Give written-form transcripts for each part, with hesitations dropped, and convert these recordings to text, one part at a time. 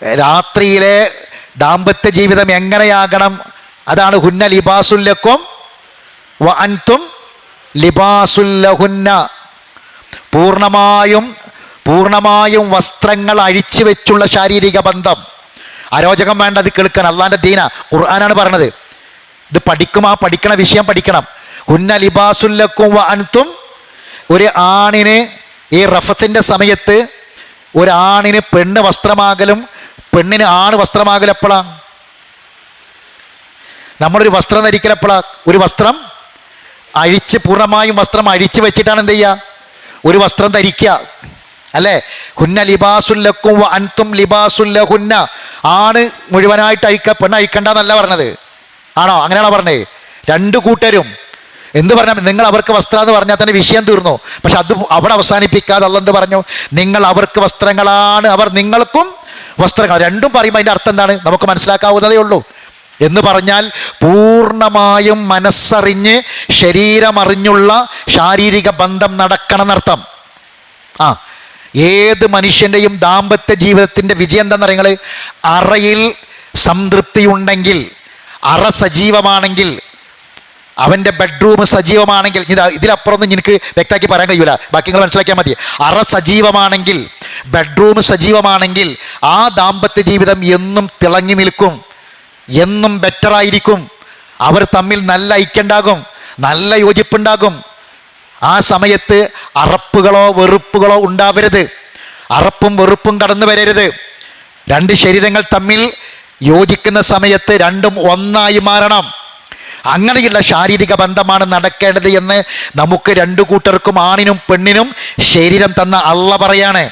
രാത്രിയിലെ ദാമ്പത്യ ജീവിതം എങ്ങനെയാകണം? അതാണ് ഹുന്ന ലിബാസുല്ലക്കും വ അൻതും ലിബാസുല്ലഹുന്ന. പൂർണ്ണമായും വസ്ത്രങ്ങൾ അഴിച്ചു വെച്ചുള്ള ശാരീരിക ബന്ധം. അരോചകം വേണ്ട, അത് കേൾക്കണം. അള്ളാന്റെ ദീന, ഖുർആനാണ് പറഞ്ഞത്. ഇത് പഠിക്കണ വിഷയം പഠിക്കണം. ഹുന്ന ലിബാസുല്ലക്കും വ അൻതും. ഒരു ആണിന് ഈ റഫത്തിന്റെ സമയത്ത് ഒരാണിന് പെണ്ണ് വസ്ത്രമാകലും പെണ്ണിന് ആണ് വസ്ത്രമാകലും എപ്പോഴാണ്? നമ്മളൊരു വസ്ത്രം ധരിക്കൽ എപ്പോഴാണ്? ഒരു വസ്ത്രം പൂർണ്ണമായും വസ്ത്രം അഴിച്ചു വെച്ചിട്ടാണ് എന്ത് ചെയ്യുക? ഒരു വസ്ത്രം ധരിക്കുക, അല്ലേ? ഹുന്ന ലിബാസുല്ലക്കും വ അൻതും ലിബാസുല്ലഹുന്ന. ആണ് മുഴുവനായിട്ട് അഴിക്കുക, പെണ്ണ് അഴിക്കണ്ടെന്നല്ല പറഞ്ഞത്. ആണോ? അങ്ങനെയാണോ പറഞ്ഞത്? രണ്ടു കൂട്ടരും എന്ത് പറഞ്ഞാൽ നിങ്ങൾ അവർക്ക് വസ്ത്രം എന്ന് പറഞ്ഞാൽ തന്നെ വിഷയം തീർന്നു. പക്ഷെ അത് അവിടെ അവസാനിപ്പിക്കാതെ അള്ളാഹ് എന്ത് പറഞ്ഞു? നിങ്ങൾ അവർക്ക് വസ്ത്രങ്ങളാണ്, അവർ നിങ്ങൾക്കും വസ്ത്രങ്ങൾ. രണ്ടും പറയുമ്പോൾ അതിൻ്റെ അർത്ഥം എന്താണ്? നമുക്ക് മനസ്സിലാക്കാവുന്നതേ ഉള്ളൂ. എന്ന് പറഞ്ഞാൽ പൂർണ്ണമായും മനസ്സറിഞ്ഞ് ശരീരമറിഞ്ഞുള്ള ശാരീരിക ബന്ധം നടക്കണം എന്നർത്ഥം. ഏത് മനുഷ്യൻ്റെയും ദാമ്പത്യ ജീവിതത്തിൻ്റെ വിജയം എന്താണെന്ന് പറയുന്നത്? അറയിൽ സംതൃപ്തി ഉണ്ടെങ്കിൽ, അറ സജീവമാണെങ്കിൽ, അവൻ്റെ ബെഡ്റൂം സജീവമാണെങ്കിൽ, ഇതിലപ്പുറമൊന്നും എനിക്ക് വ്യക്തമാക്കി പറയാൻ കഴിയൂല, ബാക്കി നിങ്ങൾ മനസ്സിലാക്കിയാൽ മതി. അറ സജീവമാണെങ്കിൽ, ബെഡ്റൂം സജീവമാണെങ്കിൽ ആ ദാമ്പത്യ ജീവിതം എന്നും തിളങ്ങി നിൽക്കും, എന്നും ബെറ്ററായിരിക്കും. അവർ തമ്മിൽ നല്ല ഐക്യമുണ്ടാകും, നല്ല യോജിപ്പുണ്ടാകും. ആ സമയത്ത് അറപ്പുകളോ വെറുപ്പുകളോ ഉണ്ടാവരുത്, അറപ്പും വെറുപ്പും കടന്നു വരരുത്. രണ്ട് ശരീരങ്ങൾ തമ്മിൽ യോജിക്കുന്ന സമയത്ത് രണ്ടും ഒന്നായി മാറണം. അങ്ങനെയുള്ള ശാരീരിക ബന്ധമാണ് നടക്കേണ്ടത് എന്ന് നമുക്ക് രണ്ടു കൂട്ടർക്കും, ആണിനും പെണ്ണിനും ശരീരം തന്ന അള്ളാഹ് പറയാണ്.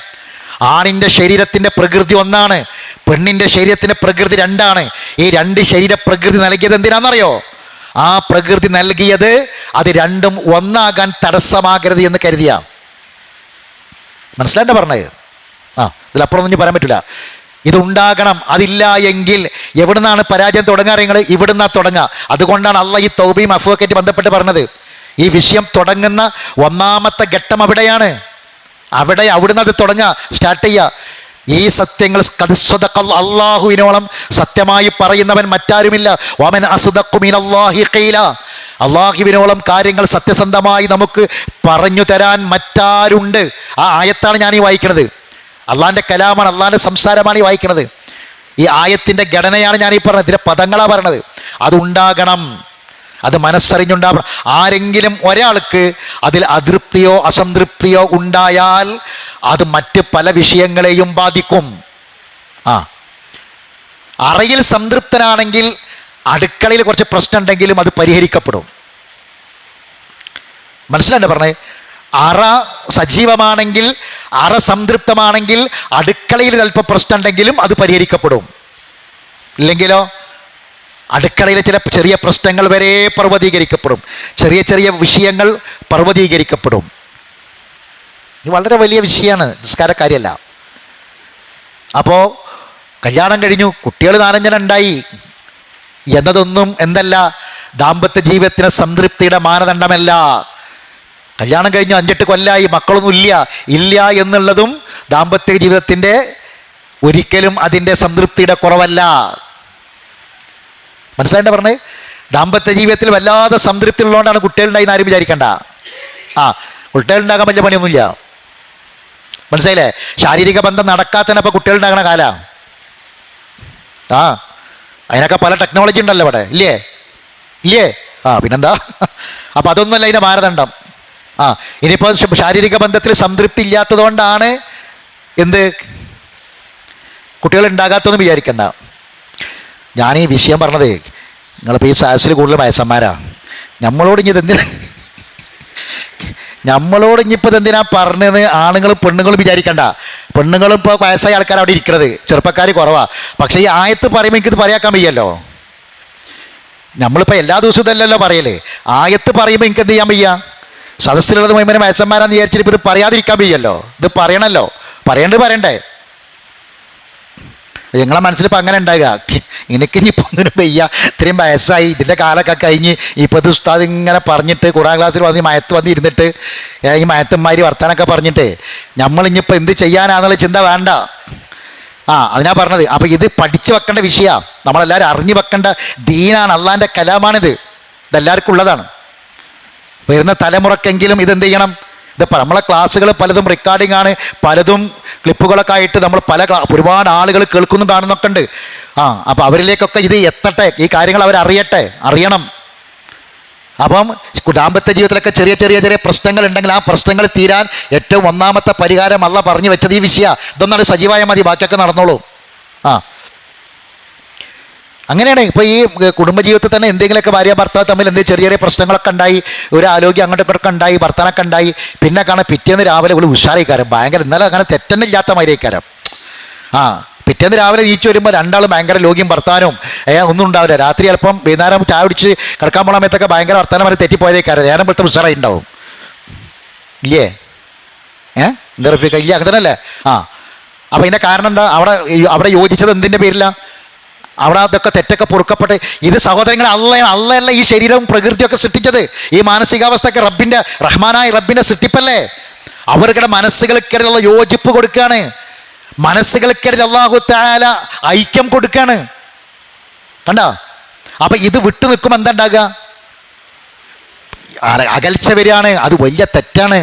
ആണിൻ്റെ ശരീരത്തിൻ്റെ പ്രകൃതി ഒന്നാണ്, പെണ്ണിൻ്റെ ശരീരത്തിൻ്റെ പ്രകൃതി രണ്ടാണ്. ഈ രണ്ട് ശരീര പ്രകൃതി നൽകിയത് എന്തിനാണെന്നറിയോ? ആ പ്രകൃതി നൽകിയത് അത് രണ്ടും ഒന്നാകാൻ തടസ്സമാകരുത് എന്ന് കരുതിയ. മനസ്സിലാണ്ട പറഞ്ഞത്? ഇതിലപ്പുറം ഒന്നും പറയാൻ പറ്റില്ല. ഇതുണ്ടാകണം. അതില്ല എങ്കിൽ എവിടുന്നാണ് പരാജയം തുടങ്ങാറ്? നിങ്ങൾ ഇവിടുന്നാ തുടങ്ങുക. അതുകൊണ്ടാണ് അള്ളാഹ് ഈ തൗബയും അഫ്വൊക്കെ ബന്ധപ്പെട്ട് പറഞ്ഞത്. ഈ വിഷയം തുടങ്ങുന്ന ഒന്നാമത്തെ ഘട്ടം അവിടെയാണ്. അവിടുന്ന് അത് തുടങ്ങുക, സ്റ്റാർട്ട് ചെയ്യുക. ഈ സത്യങ്ങൾ അള്ളാഹുവിനോളം സത്യമായി പറയുന്നവൻ മറ്റാരുമില്ല. വമൻ അസ്ദഖു മിനല്ലാഹി ഖീല. അള്ളാഹുവിനോളം കാര്യങ്ങൾ സത്യസന്ധമായി നമുക്ക് പറഞ്ഞു തരാൻ മറ്റാരുണ്ട്? ആ ആയത്താണ് ഞാൻ ഈ വായിക്കുന്നത്. അള്ളാഹിൻ്റെ കലാമാണ്, അള്ളാഹിൻ്റെ സംസാരമാണ് ഈ വായിക്കുന്നത്. ഈ ആയത്തിൻ്റെ ഘടനയാണ് ഞാൻ ഈ പറഞ്ഞത്, ഇതിൻ്റെ പദങ്ങളാണ് പറയണത്. അതുണ്ടാകണം, അത് മനസ്സറിഞ്ഞുണ്ടാകണം. ആരെങ്കിലും ഒരാൾക്ക് അതിൽ അതൃപ്തിയോ അസംതൃപ്തിയോ ഉണ്ടായാൽ അത് മറ്റ് പല വിഷയങ്ങളെയും ബാധിക്കും. അറയിൽ സംതൃപ്തനാണെങ്കിൽ അടുക്കളയിൽ കുറച്ച് പ്രശ്നം ഉണ്ടെങ്കിലും അത് പരിഹരിക്കപ്പെടും. മനസ്സിലാണ്ട് പറഞ്ഞേ? അറ സജീവമാണെങ്കിൽ, അറ സംതൃപ്തമാണെങ്കിൽ അടുക്കളയിൽ അല്പം പ്രശ്നം ഉണ്ടെങ്കിലും അത് പരിഹരിക്കപ്പെടും. ഇല്ലെങ്കിലോ അടുക്കളയിലെ ചില ചെറിയ പ്രശ്നങ്ങൾ വരെ പർവ്വതീകരിക്കപ്പെടും, ചെറിയ ചെറിയ വിഷയങ്ങൾ പർവ്വതീകരിക്കപ്പെടും. ഇത് വളരെ വലിയ വിഷയമാണ്, നിസ്കാരക്കാര്യല്ല. അപ്പോൾ കല്യാണം കഴിഞ്ഞു, കുട്ടികൾ 4-5 ഉണ്ടായി എന്നതൊന്നും എന്തല്ല, ദാമ്പത്യ ജീവിതത്തിന് സംതൃപ്തിയുടെ മാനദണ്ഡമല്ല. കല്യാണം കഴിഞ്ഞു 5-8 കൊല്ലമായി, മക്കളൊന്നും ഇല്ല എന്നുള്ളതും ദാമ്പത്യ ജീവിതത്തിൻ്റെ ഒരിക്കലും അതിൻ്റെ സംതൃപ്തിയുടെ കുറവല്ല. മനസ്സിലായിട്ട് പറഞ്ഞേ? ദാമ്പത്യ ജീവിതത്തിൽ വല്ലാതെ സംതൃപ്തി ഉള്ളതുകൊണ്ടാണ് കുട്ടികളുണ്ടായി എന്ന് ആരും വിചാരിക്കണ്ട. കുട്ടികളുണ്ടാകാൻ വലിയ പണിയൊന്നുമില്ല. മനസ്സിലായില്ലേ? ശാരീരിക ബന്ധം നടക്കാത്തതിന് അപ്പോൾ കുട്ടികളുണ്ടാകണ കാലം. അതിനൊക്കെ പല ടെക്നോളജി ഉണ്ടല്ലോ ഇവിടെ, ഇല്ലേ? പിന്നെന്താ? അപ്പം അതൊന്നുമല്ല അതിൻ്റെ മാനദണ്ഡം. ഇനിയിപ്പോൾ ശാരീരിക ബന്ധത്തിൽ സംതൃപ്തി ഇല്ലാത്തതുകൊണ്ടാണ് എന്ത് കുട്ടികൾ ഉണ്ടാകാത്തതെന്ന് വിചാരിക്കണ്ട. ഞാൻ ഈ വിഷയം പറഞ്ഞത്, നിങ്ങളിപ്പോൾ ഈ സയൻസിൽ കൂടുതൽ വയസ്സന്മാരാ. നമ്മളോട് ഇനിയിപ്പോൾ ഇതെന്തിനാ പറഞ്ഞത് ആണുങ്ങളും പെണ്ണുങ്ങളും വിചാരിക്കണ്ട. പെണ്ണുങ്ങളും ഇപ്പോൾ വയസ്സായ ആൾക്കാർ അവിടെ ഇരിക്കുന്നത്, ചെറുപ്പക്കാർ കുറവാണ്. പക്ഷേ ഈ ആയത്ത് പറയുമ്പോൾ എനിക്കിത് പറയാക്കാൻ വയ്യല്ലോ. നമ്മളിപ്പോൾ എല്ലാ ദിവസവും ഇതല്ലല്ലോ പറയല്. ആയത്ത് പറയുമ്പോൾ എനിക്ക് എന്ത് ചെയ്യാൻ വയ്യ? സദസ്സിലുള്ളത് മുഴുവൻ വയസ്സന്മാരാന്ന് വിചാരിച്ചിട്ട് ഇപ്പോൾ ഇത് പറയാതിരിക്കാൻ വയ്യല്ലോ. ഇത് പറയണല്ലോ, പറയണ്ടേ? നിങ്ങളെ മനസ്സിലിപ്പോൾ അങ്ങനെ ഉണ്ടാകുക, എനിക്ക് ഇനിയിപ്പോൾ ഒന്നിനും വയ്യ, ഇത്രയും വയസ്സായി, ഇതിൻ്റെ കാലമൊക്കെ കഴിഞ്ഞ് ഇപ്പോൾ ഇത് ഉസ്താദ് ഇങ്ങനെ പറഞ്ഞിട്ട് ഖുർആൻ ക്ലാസ്സിൽ വന്ന് ഇരുന്നിട്ട് ഈ മയത്തന്മാർ വർത്താനൊക്കെ പറഞ്ഞിട്ട് നമ്മളിനിപ്പോൾ എന്ത് ചെയ്യാനാന്നുള്ള ചിന്ത വേണ്ട. അതിനാ പറഞ്ഞത്. അപ്പം ഇത് പഠിച്ചു വെക്കേണ്ട വിഷയമാണ്, നമ്മളെല്ലാവരും അറിഞ്ഞു വെക്കേണ്ട ദീനാണ്, അള്ളാൻ്റെ കലാമാണിത്, ഇതെല്ലാവർക്കും ഉള്ളതാണ്. വരുന്ന തലമുറക്കെങ്കിലും ഇതെന്ത് ചെയ്യണം? ഇതിപ്പോൾ നമ്മളെ ക്ലാസ്സുകൾ പലതും റെക്കോർഡിംഗ് ആണ്, പലതും ക്ലിപ്പുകളൊക്കെ ആയിട്ട് നമ്മൾ ഒരുപാട് ആളുകൾ കേൾക്കുന്നതാണെന്നൊക്കെ ഉണ്ട്. അപ്പോൾ അവരിലേക്കൊക്കെ ഇത് എത്തട്ടെ, ഈ കാര്യങ്ങൾ അറിയണം. അപ്പം ദാമ്പത്യ ജീവിതത്തിലൊക്കെ ചെറിയ ചെറിയ ചെറിയ പ്രശ്നങ്ങൾ ഉണ്ടെങ്കിൽ ആ പ്രശ്നങ്ങൾ തീരാൻ ഏറ്റവും ഒന്നാമത്തെ പരിഹാരം അള്ള പറഞ്ഞു വെച്ചത് ഈ വിഷയ. ഇതൊന്നാണ് സജീവമായ മതി, ബാക്കിയൊക്കെ നടന്നോളൂ. അങ്ങനെയാണ്. ഇപ്പോൾ ഈ കുടുംബജീവിതത്തിൽ തന്നെ എന്തെങ്കിലുമൊക്കെ ഭാര്യ ഭർത്താവ് തമ്മിൽ എന്തെങ്കിലും ചെറിയ ചെറിയ പ്രശ്നങ്ങളൊക്കെ ഉണ്ടായി, ഒരു ആരോഗ്യം അങ്ങോട്ടും ഇങ്ങോട്ടൊക്കെ ഉണ്ടായി, ഭർത്താനൊക്കെ ഉണ്ടായി, പിന്നെ കാണാൻ പിറ്റേന്ന് രാവിലെ ഒരു ഉഷാറായിക്കാരം, ഭയങ്കര ഇന്നലെ അങ്ങനെ തെറ്റന്നില്ലാത്ത മാതിരിക്കാരം. പിറ്റേന്ന് രാവിലെ നീച്ചു വരുമ്പോൾ രണ്ടാളും ഭയങ്കര ലോകിയും ഭർത്താനും ഒന്നും ഉണ്ടാവില്ല. രാത്രി ചിലപ്പം വൈകുന്നേരം ചായ പിടിച്ച് കിടക്കാൻ പോണ സമയത്തൊക്കെ ഭയങ്കര വർത്താനം വരെ തെറ്റിപ്പോയതേക്കാരം, നേരം പോലത്തെ ഉഷാറായി ഉണ്ടാവും. ഇല്ലേ? എന്താ റഫീഖ? ഇല്ല, അങ്ങനെ തന്നെ അല്ലേ? അപ്പം ഇതിൻ്റെ കാരണം എന്താ? അവിടെ യോജിച്ചത് എന്തിൻ്റെ പേരിലാണ്? അവിടെ അതൊക്കെ തെറ്റൊക്കെ പൊറുക്കപ്പെട്ട് ഇത് സഹോദരങ്ങളെ അള്ളയല്ല ഈ ശരീരവും പ്രകൃതിയൊക്കെ സൃഷ്ടിച്ചത്. ഈ മാനസികാവസ്ഥയൊക്കെ റഹ്മാനായ റബ്ബിൻ്റെ സൃഷ്ടിപ്പല്ലേ? അവരുടെ മനസ്സുകൾക്കിടയിലുള്ള യോജിപ്പ് കൊടുക്കുകയാണ്, മനസ്സുകൾക്കിടയിൽ അല്ലാഹു തആല ഐക്യം കൊടുക്കുകയാണ്. കണ്ടോ? അപ്പം ഇത് വിട്ടു നിൽക്കുമ്പോൾ എന്താ ഉണ്ടാകുക? അകൽച്ച വരികയാണ്. അത് വലിയ തെറ്റാണ്.